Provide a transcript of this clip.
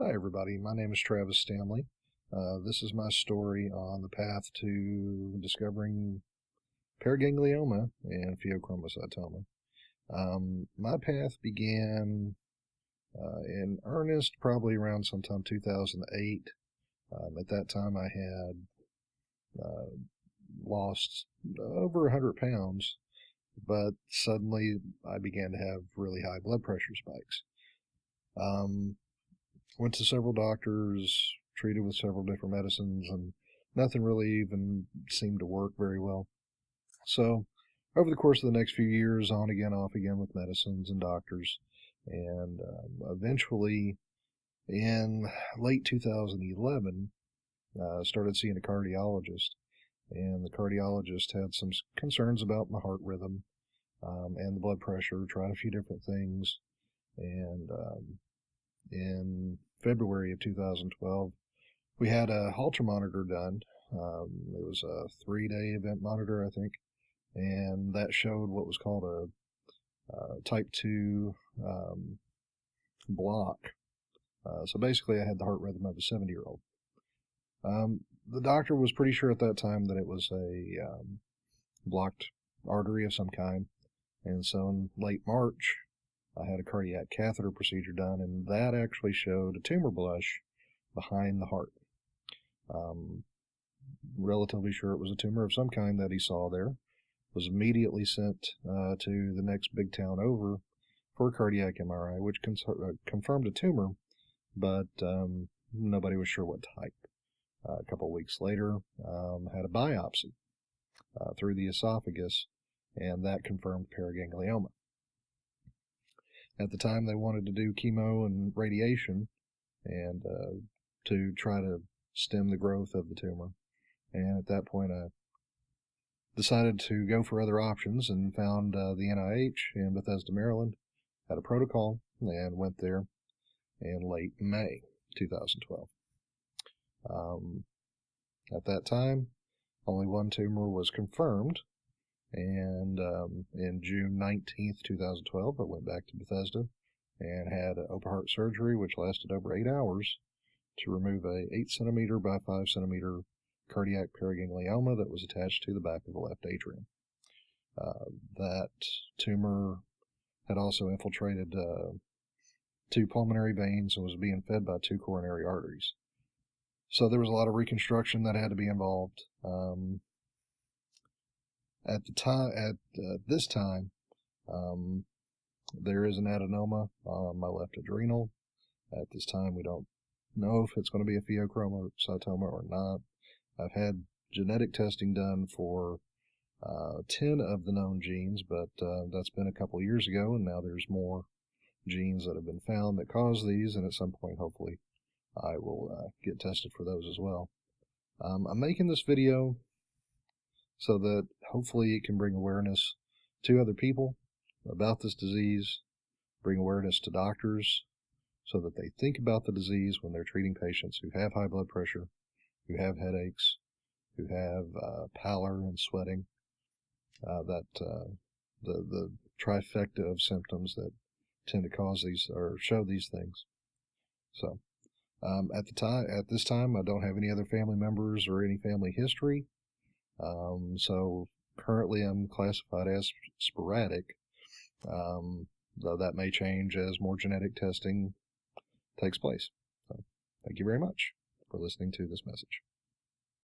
Hi everybody, my name is Travis Stanley. This is my story on the path to discovering paraganglioma and pheochromocytoma. My path began in earnest probably around sometime 2008. At that time I had lost over 100 pounds, but suddenly I began to have really high blood pressure spikes. Went to several doctors, treated with several different medicines, and nothing really even seemed to work very well. So, over the course of the next few years, on again, off again with medicines and doctors, and eventually in late 2011, started seeing a cardiologist. And the cardiologist had some concerns about my heart rhythm and the blood pressure, tried a few different things, and in February of 2012, we had a Holter monitor done. It was a 3-day event monitor, I think, and that showed what was called a type 2 block. So basically, I had the heart rhythm of a 70-year-old. The doctor was pretty sure at that time that it was a blocked artery of some kind, and so in late March, I had a cardiac catheter procedure done, and that actually showed a tumor blush behind the heart. Relatively sure it was a tumor of some kind that he saw there. Was immediately sent to the next big town over for a cardiac MRI, which confirmed a tumor, but nobody was sure what type. A couple of weeks later, had a biopsy through the esophagus, and that confirmed paraganglioma. At the time, they wanted to do chemo and radiation and to try to stem the growth of the tumor. And at that point, I decided to go for other options and found the NIH in Bethesda, Maryland, had a protocol, and went there in late May 2012. At that time, only one tumor was confirmed, and in June 19th, 2012, I went back to Bethesda and had open heart surgery, which lasted over 8 hours, to remove a 8 centimeter by 5 centimeter cardiac paraganglioma that was attached to the back of the left atrium. That tumor had also infiltrated 2 pulmonary veins and was being fed by 2 coronary arteries. So there was a lot of reconstruction that had to be involved. At this time, there is an adenoma on my left adrenal. At this time, we don't know if it's going to be a pheochromocytoma or not. I've had genetic testing done for 10 of the known genes, but that's been a couple years ago, and now there's more genes that have been found that cause these, and at some point, hopefully, I will get tested for those as well. I'm making this video so that hopefully it can bring awareness to other people about this disease, bring awareness to doctors so that they think about the disease when they're treating patients who have high blood pressure, who have headaches, who have pallor and sweating, the trifecta of symptoms that tend to cause these or show these things. So at this time, I don't have any other family members or any family history. So currently I'm classified as sporadic, though that may change as more genetic testing takes place. So thank you very much for listening to this message.